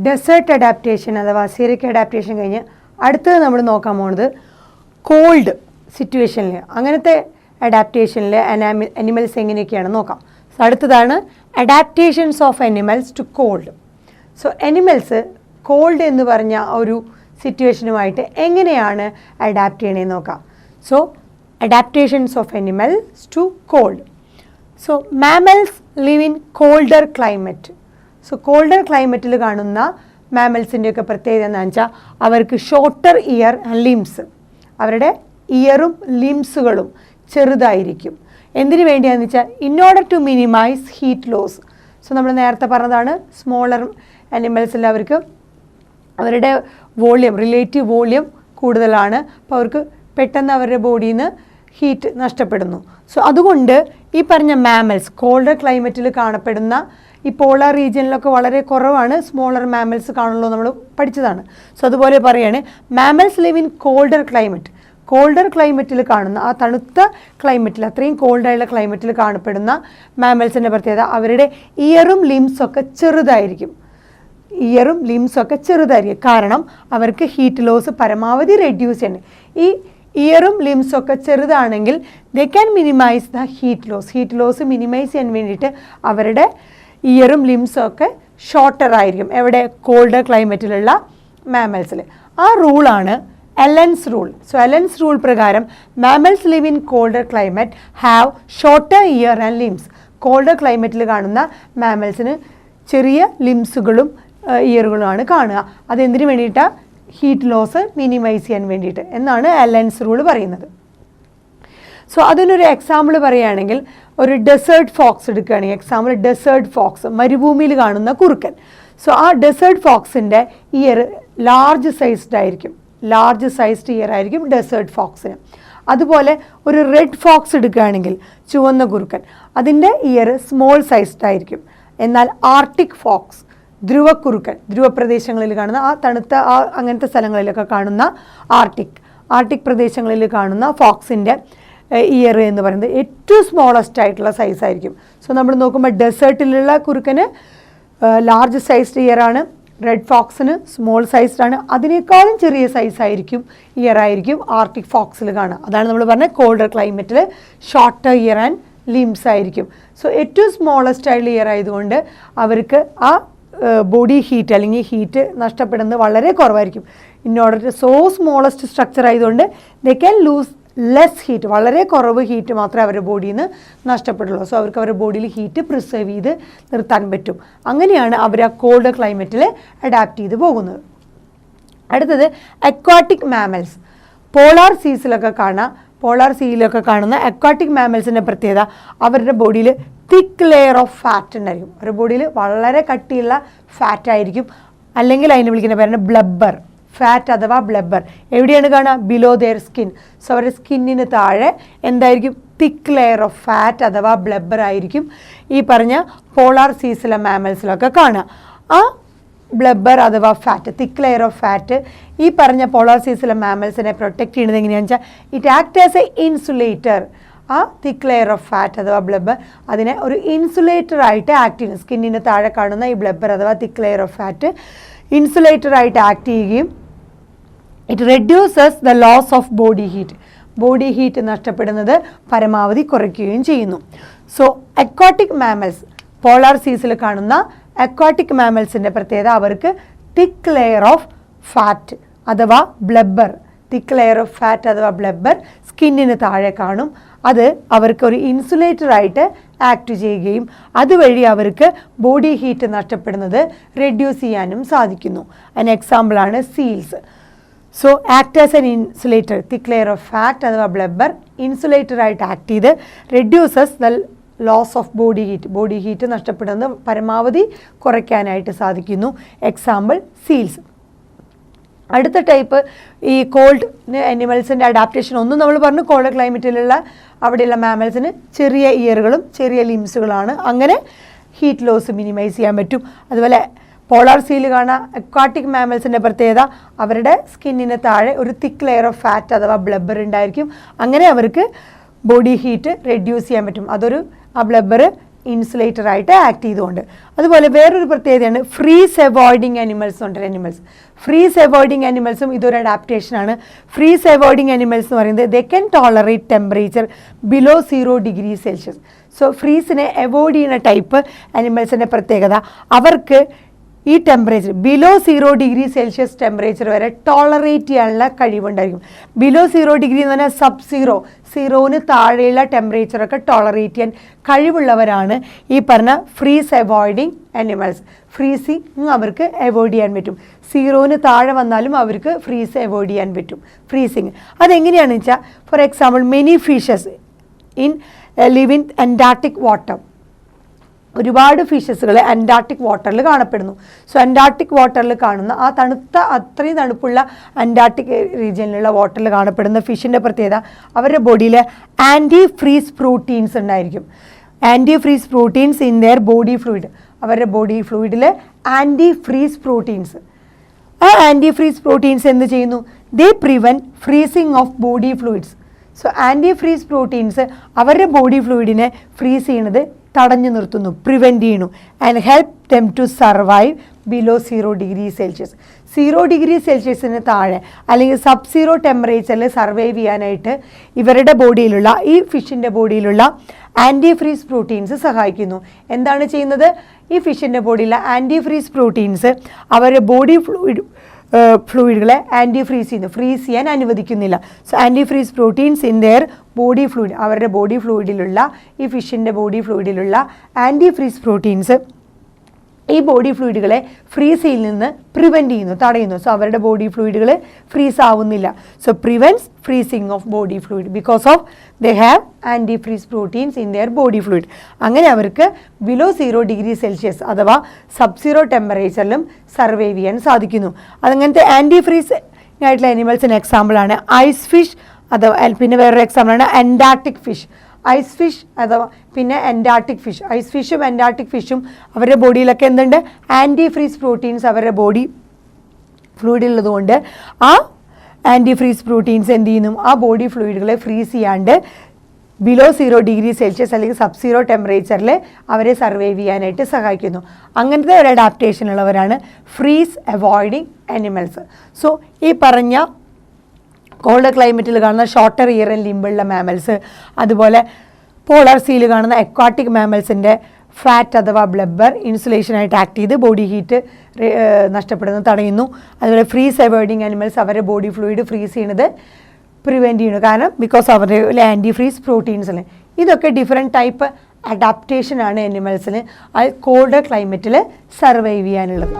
Desert adaptation അഥവാ Cyriac adaptation കഴിഞ്ഞ് അടുത്തത് നമ്മൾ നോക്കാൻ പോകുന്നത് കോൾഡ് സിറ്റുവേഷനിൽ അങ്ങനത്തെ അഡാപ്റ്റേഷനിൽ അനിമൽസ് എങ്ങനെയൊക്കെയാണ് നോക്കാം. സോ അടുത്തതാണ് adaptations of animals to cold. So animals cold എന്ന് പറഞ്ഞ ഒരു സിറ്റുവേഷനുമായിട്ട് എങ്ങനെയാണ് അഡാപ്റ്റ് ചെയ്യണമെന്ന് നോക്കാം. So adaptations of animals to cold. So mammals live in colder climate. So colder ക്ലൈമറ്റിൽ കാണുന്ന മാമൽസിൻ്റെയൊക്കെ പ്രത്യേകത എന്താണെന്ന് വെച്ചാൽ അവർക്ക് ഷോർട്ടർ ഇയർ ആൻഡ് ലിംസ്, അവരുടെ ഇയറും ലിംസുകളും ചെറുതായിരിക്കും. എന്തിനു വേണ്ടിയാണെന്ന് വെച്ചാൽ in order to minimize heat loss. So നമ്മൾ നേരത്തെ പറഞ്ഞതാണ് സ്മോളർ അനിമൽസിൽ അവർക്ക് അവരുടെ വോള്യം റിലേറ്റീവ് വോള്യം കൂടുതലാണ്. അപ്പോൾ അവർക്ക് പെട്ടെന്ന് അവരുടെ ബോഡിയിൽ നിന്ന് ഹീറ്റ് നഷ്ടപ്പെടുന്നു. സോ അതുകൊണ്ട് ഈ പറഞ്ഞ മാമൽസ് കോൾഡർ ക്ലൈമറ്റിൽ കാണപ്പെടുന്ന ഈ പോളാർ റീജിയനിലൊക്കെ വളരെ കുറവാണ് സ്മോളർ മാമൽസ് കാണുള്ളൂ, നമ്മൾ പഠിച്ചതാണ്. സോ അതുപോലെ പറയാണ് mammals live in colder climate. Colder ക്ലൈമറ്റിൽ കാണുന്ന ആ തണുത്ത ക്ലൈമറ്റിൽ അത്രയും കോൾഡായുള്ള ക്ലൈമറ്റിൽ കാണപ്പെടുന്ന മാമൽസിൻ്റെ പ്രത്യേകത അവരുടെ ഇയറും ലിംസൊക്കെ ചെറുതായിരിക്കും. ഇയറും ലിംസൊക്കെ ചെറുതായിരിക്കും, കാരണം അവർക്ക് ഹീറ്റ് ലോസ് പരമാവധി റെഡ്യൂസ് ചെയ്യണം. ഈ ഇയറും ലിംസൊക്കെ ചെറുതാണെങ്കിൽ they can minimise the heat loss. Heat loss minimise ചെയ്യാൻ വേണ്ടിയിട്ട് അവരുടെ ഇയറും ലിംസൊക്കെ ഷോർട്ടർ ആയിരിക്കും. എവിടെ? കോൾഡർ ക്ലൈമറ്റിലുള്ള മാമൽസിൽ. ആ റൂളാണ് Allen's rule. So Allen's rule പ്രകാരം mammals live in colder climate have shorter ear and limbs. Colder ക്ലൈമറ്റിൽ കാണുന്ന മാമൽസിന് ചെറിയ ലിംസുകളും ഇയറുകളുമാണ് കാണുക. അതെന്തിനു വേണ്ടിയിട്ടാണ്? ഹീറ്റ് ലോസ് മിനിമൈസ് ചെയ്യാൻ വേണ്ടിയിട്ട് എന്നാണ് എലൻസ് റൂൾ പറയുന്നത്. സോ അതിനൊരു എക്സാമ്പിൾ പറയുകയാണെങ്കിൽ ഒരു ഡെസേർട്ട് ഫോക്സ് എടുക്കുകയാണെങ്കിൽ, എക്സാമ്പിൾ ഡെസേർട്ട് ഫോക്സ്, മരുഭൂമിയിൽ കാണുന്ന കുറുക്കൻ. സോ ആ ഡെസേർട്ട് ഫോക്സിൻ്റെ ഇയർ ലാർജ് സൈസ്ഡ് ആയിരിക്കും. ലാർജ് സൈസ്ഡ് ഇയർ ആയിരിക്കും ഡെസേർട്ട് ഫോക്സിന്. അതുപോലെ ഒരു റെഡ് ഫോക്സ് എടുക്കുകയാണെങ്കിൽ ചുവന്ന കുറുക്കൻ, അതിൻ്റെ ഇയർ സ്മോൾ സൈസ്ഡ് ആയിരിക്കും. എന്നാൽ ആർട്ടിക് ഫോക്സ്, ധ്രുവക്കുറുക്കൻ, ധ്രുവപ്രദേശങ്ങളിൽ കാണുന്ന ആ തണുത്ത ആ അങ്ങനത്തെ സ്ഥലങ്ങളിലൊക്കെ കാണുന്ന ആർട്ടിക് പ്രദേശങ്ങളിൽ കാണുന്ന ഫോക്സിൻ്റെ ഇയർ എന്ന് പറയുന്നത് ഏറ്റവും സ്മോളസ്റ്റ് ആയിട്ടുള്ള സൈസ് ആയിരിക്കും. സോ നമ്മൾ നോക്കുമ്പോൾ ഡെസേർട്ടിലുള്ള കുറുക്കന് ലാർജ് സൈസ്ഡ് ഇയർ ആണ്, റെഡ് ഫോക്സിന് സ്മോൾ സൈസ്ഡ് ആണ്. അതിനേക്കാളും ചെറിയ സൈസ് ആയിരിക്കും ഇയർ ആയിരിക്കും ആർട്ടിക് ഫോക്സിൽ കാണുക. അതാണ് നമ്മൾ പറഞ്ഞത് കോൾഡർ ക്ലൈമറ്റിൽ ഷോർട്ടർ ഇയർ ആൻഡ് ലിംസ് ആയിരിക്കും. സോ ഏറ്റവും സ്മോളസ്റ്റ് ആയിട്ടുള്ള ഇയർ ആയതുകൊണ്ട് അവർക്ക് ആ ബോഡി ഹീറ്റ് അല്ലെങ്കിൽ ഹീറ്റ് നഷ്ടപ്പെടുന്നത് വളരെ കുറവായിരിക്കും. In order to so smallest structure ആയതുകൊണ്ട് they can lose less heat, വളരെ കുറവ് ഹീറ്റ് മാത്രമേ അവരുടെ ബോഡിയിൽ നിന്ന് നഷ്ടപ്പെടുള്ളൂ. സോ അവർക്ക് അവരുടെ ബോഡിയിൽ ഹീറ്റ് പ്രിസർവ് ചെയ്ത് നിർത്താൻ പറ്റും. അങ്ങനെയാണ് അവർ ആ കോൾഡ് ക്ലൈമറ്റിൽ അഡാപ്റ്റ് ചെയ്ത് പോകുന്നത്. അടുത്തത് അക്വാട്ടിക് മാമൽസ്. പോളാർ സീസിലൊക്കെ കാണുന്ന അക്വാട്ടിക് മാമൽസിൻ്റെ പ്രത്യേകത അവരുടെ ബോഡിയിൽ തിക്ക് ലെയർ ഓഫ് ഫാറ്റ് ഉണ്ടായിരിക്കും. അവരുടെ ബോഡിയിൽ വളരെ കട്ടിയുള്ള ഫാറ്റ് ആയിരിക്കും, അല്ലെങ്കിൽ അതിനെ വിളിക്കുന്ന പേരാണ് ബ്ലബ്ബർ. ഫാറ്റ് അഥവാ ബ്ലബ്ബർ എവിടെയാണ് കാണുക? Below there skin. സോ അവരുടെ സ്കിന്നിന് താഴെ എന്തായിരിക്കും? തിക്ക് ലെയർ ഓഫ് ഫാറ്റ് അഥവാ ബ്ലബ്ബർ ആയിരിക്കും ഈ പറഞ്ഞ പോളാർ സീസിലെ മാമൽസിലൊക്കെ കാണുക. ആ ബ്ലബ്ബർ അഥവാ fat, thick layer of fat ഈ പറഞ്ഞ പോളാർ സീസിലെ മാമൽസിനെ പ്രൊട്ടക്റ്റ് ചെയ്യുന്നത് എങ്ങനെയാണെന്ന് വെച്ചാൽ it act as A insulator. ആ തിക്ക് ലെയർ ഓഫ് ഫാറ്റ് അഥവാ ബ്ലബ്ബർ അതിനെ ഒരു ഇൻസുലേറ്റർ ആയിട്ട് ആക്ട് ചെയ്യുന്നു. സ്കിന്നിന് താഴെ കാണുന്ന ഈ ബ്ലബ്ബർ അഥവാ thick layer of fat insulator ആയിട്ട് ആക്ട് ചെയ്യുകയും it reduces the loss of body heat. Body heat നഷ്ടപ്പെടുന്നത് പരമാവധി കുറയ്ക്കുകയും ചെയ്യുന്നു. സോ അക്വാട്ടിക് മാമൽസ്, പോളാർ സീസിൽ കാണുന്ന അക്വാട്ടിക് മാമൽസിൻ്റെ പ്രത്യേകത അവർക്ക് തിക്ക് ലെയർ ഓഫ് ഫാറ്റ് അഥവാ ബ്ലബ്ബർ, തിക്ക് ലെയർ ഓഫ് ഫാറ്റ് അഥവാ ബ്ലബ്ബർ സ്കിന്നിന് താഴെ കാണും. അത് അവർക്ക് ഒരു ഇൻസുലേറ്ററായിട്ട് ആക്ട് ചെയ്യുകയും അതുവഴി അവർക്ക് ബോഡി ഹീറ്റ് നഷ്ടപ്പെടുന്നത് റെഡ്യൂസ് ചെയ്യാനും സാധിക്കുന്നു. അതിന് എക്സാമ്പിളാണ് seals. So act as an insulator, thick layer of fat അഥവാ ബ്ലബ്ബർ ഇൻസുലേറ്ററായിട്ട് ആക്ട് ചെയ്ത് reduces the loss of body heat, body heat നഷ്ടപ്പെടുന്നത് പരമാവധി കുറയ്ക്കാനായിട്ട് സാധിക്കുന്നു. Example seals. അടുത്ത ടൈപ്പ് ഈ കോൾഡ് അനിമൽസിൻ്റെ അഡാപ്റ്റേഷൻ ഒന്നും നമ്മൾ പറഞ്ഞു കോൾഡ് ക്ലൈമറ്റിലുള്ള അവിടെയുള്ള മാമൽസിന് ചെറിയ ഇയറുകളും ചെറിയ ലിംസുകളാണ്. അങ്ങനെ ഹീറ്റ് ലോസ് മിനിമൈസ് ചെയ്യാൻ പറ്റും. അതുപോലെ പോളാർ സീൽ കാണാൻ അക്വാട്ടിക് മാമൽസിൻ്റെ പ്രത്യേകത അവരുടെ സ്കിന്നിന് താഴെ ഒരു തിക്ക് ലെയർ ഓഫ് ഫാറ്റ് അഥവാ ബ്ലബ്ബർ ഉണ്ടായിരിക്കും. അങ്ങനെ അവർക്ക് ബോഡി ഹീറ്റ് റെഡ്യൂസ് ചെയ്യാൻ പറ്റും. അതൊരു ആ ബ്ലബ്ബർ ഇൻസുലേറ്റർ ആയിട്ട് ആക്ട് ചെയ്തുകൊണ്ട്. അതുപോലെ വേറൊരു പ്രത്യേകതയാണ് ഫ്രീസ് അവോയ്ഡിങ് അനിമൽസ് ഉണ്ട്. ഫ്രീസ് അവോയ്ഡിങ് അനിമൽസും ഇതൊരു അഡാപ്റ്റേഷനാണ്. ഫ്രീസ് അവോയ്ഡിങ് അനിമൽസ് എന്ന് പറയുന്നത് they can tolerate temperature below 0 degree Celsius. So ഫ്രീസിനെ അവോയ്ഡ് ചെയ്യുന്ന ടൈപ്പ് അനിമൽസിൻ്റെ പ്രത്യേകത അവർക്ക് ഈ temperature below 0 degree Celsius temperature വരെ ടോളറേറ്റ് ചെയ്യാനുള്ള കഴിവുണ്ടായിരിക്കും. ബിലോ 0 ഡിഗ്രി എന്ന് പറഞ്ഞാൽ സബ് സീറോന് താഴെയുള്ള ടെമ്പറേച്ചറൊക്കെ ടോളറേറ്റ് ചെയ്യാൻ കഴിവുള്ളവരാണ് ഈ പറഞ്ഞ ഫ്രീസ് അവോയ്ഡിങ് അനിമൽസ്. ഫ്രീസിങ് അവർക്ക് അവോയ്ഡ് ചെയ്യാൻ പറ്റും. 0ന് താഴെ വന്നാലും അവർക്ക് ഫ്രീസ് അവോയ്ഡ് ചെയ്യാൻ പറ്റും. ഫ്രീസിങ് അതെങ്ങനെയാണെന്ന് വെച്ചാൽ for example many fishes in live in Antarctic water. ഒരുപാട് ഫിഷസുകൾ അന്റാർട്ടിക് വാട്ടറിൽ കാണപ്പെടുന്നു. സോ അന്റാർട്ടിക് വാട്ടറിൽ കാണുന്ന ആ അത്രയും തണുപ്പുള്ള അന്റാർട്ടിക് റീജിയനിലുള്ള വാട്ടറിൽ കാണപ്പെടുന്ന ഫിഷിൻ്റെ പ്രത്യേകത അവരുടെ ബോഡിയിൽ ആൻറ്റി ഫ്രീസ് പ്രോട്ടീൻസ് ഉണ്ടായിരിക്കും. Anti freeze proteins in their body fluid. അവരുടെ ബോഡി ഫ്ലൂയിഡിൽ ആൻറ്റി ഫ്രീസ് പ്രോട്ടീൻസ്. ആ ആൻറ്റി ഫ്രീസ് പ്രോട്ടീൻസ് എന്ത് ചെയ്യുന്നു? They prevent freezing of body fluids. So anti freeze proteins അവരുടെ ബോഡി ഫ്ലൂയിഡിനെ ഫ്രീസ് ചെയ്യുന്നത് തടഞ്ഞു നിർത്തുന്നു, പ്രിവെൻറ്റ് ചെയ്യുന്നു. And help them to survive below 0 degree Celsius. 0 degree സെൽഷ്യസിന് താഴെ അല്ലെങ്കിൽ സബ് സീറോ ടെമ്പറേച്ചറിൽ സർവൈവ് ചെയ്യാനായിട്ട് ഇവരുടെ ബോഡിയിലുള്ള ഈ ഫിഷിൻ്റെ ബോഡിയിലുള്ള ആൻറ്റി ഫ്രീസ് പ്രോട്ടീൻസ് സഹായിക്കുന്നു. എന്താണ് ചെയ്യുന്നത്? ഈ ഫിഷിൻ്റെ ബോഡിയിലുള്ള ആൻറ്റി ഫ്രീസ് പ്രോട്ടീൻസ് അവരുടെ ബോഡി ഫ്ലൂയിഡുകളെ ആൻറ്റി ഫ്രീസ് ചെയ്യാൻ അനുവദിക്കുന്നില്ല. So anti freeze proteins in their body fluid അവരുടെ ബോഡി ഫ്ലൂയിഡിലുള്ള ഈ ഫിഷിൻ്റെ ബോഡി ഫ്ലൂയിഡിലുള്ള ആൻറ്റി ഫ്രീസ് പ്രോട്ടീൻസ് ഈ ബോഡി ഫ്ലൂയിഡുകളെ ഫ്രീസിൽ നിന്ന് പ്രിവെൻറ്റ് ചെയ്യുന്നു, തടയുന്നു. സോ അവരുടെ ബോഡി ഫ്ലൂയിഡുകൾ ഫ്രീസ് ആവുന്നില്ല. So prevents freezing of body fluid because of they have anti freeze proteins in their body fluid. അങ്ങനെ അവർക്ക് ബിലോ 0 ഡിഗ്രി സെൽഷ്യസ് അഥവാ സബ് സീറോ ടെമ്പറേച്ചറിലും സർവൈവ് ചെയ്യാൻ സാധിക്കുന്നു. അതങ്ങനത്തെ ആൻറ്റി ഫ്രീസ് ആയിട്ടുള്ള അനിമൽസിന് എക്സാമ്പിളാണ് ഐസ് ഫിഷ് അഥവാ പിന്നെ വേറൊരു എക്സാമ്പിളാണ് അന്റാർട്ടിക് ഫിഷ്. ഐസ് ഫിഷ് അഥവാ പിന്നെ അന്റാർട്ടിക് ഫിഷ്. ഐസ് ഫിഷും അന്റാർട്ടിക് ഫിഷും അവരുടെ ബോഡിയിലൊക്കെ എന്തുണ്ട്? ആൻറ്റി ഫ്രീസ് പ്രോട്ടീൻസ് അവരുടെ ബോഡി ഫ്ലൂയിഡുള്ളതുകൊണ്ട് ആ ആൻറ്റി ഫ്രീസ് പ്രോട്ടീൻസ് എന്ത് ചെയ്യുന്നു? ആ ബോഡി ഫ്ലൂയിഡുകളെ ഫ്രീസ് ചെയ്യാണ്ട് ബിലോ 0 ഡിഗ്രി സെൽഷ്യസ് അല്ലെങ്കിൽ സബ് സീറോ ടെമ്പറേച്ചറിൽ അവരെ സർവൈവ് ചെയ്യാനായിട്ട് സഹായിക്കുന്നു. അങ്ങനത്തെ ഒരു അഡാപ്റ്റേഷൻ ഉള്ളവരാണ് ഫ്രീസ് അവോയ്ഡിങ് അനിമൽസ്. സോ ഈ പറഞ്ഞ കോൾഡ് ക്ലൈമറ്റിൽ കാണുന്ന ഷോർട്ടർ ഇയർ ആൻഡ് ലിംബുള്ള മാമൽസ്, അതുപോലെ പോളാർ സീയിൽ കാണുന്ന അക്വാട്ടിക് മാമൽസിൻ്റെ ഫാറ്റ് അഥവാ ബ്ലബ്ബർ ഇൻസുലേഷനായിട്ട് ആക്ട് ചെയ്ത് ബോഡി ഹീറ്റ് നഷ്ടപ്പെടുന്നത് തടയുന്നു. അതുപോലെ ഫ്രീസ് അവോയ്ഡിങ് അനിമൽസ് അവരുടെ ബോഡി ഫ്ലൂയിഡ് ഫ്രീസ് ചെയ്യുന്നത് പ്രിവെൻറ്റ് ചെയ്യുന്നു. കാരണം ബിക്കോസ് അവരുടെ ആൻറ്റി ഫ്രീസ് പ്രോട്ടീൻസിന്. ഇതൊക്കെ ഡിഫറെൻറ്റ് ടൈപ്പ് അഡാപ്റ്റേഷനാണ് അനിമൽസിന് കോൾഡ് ക്ലൈമറ്റിൽ സർവൈവ് ചെയ്യാനുള്ളത്.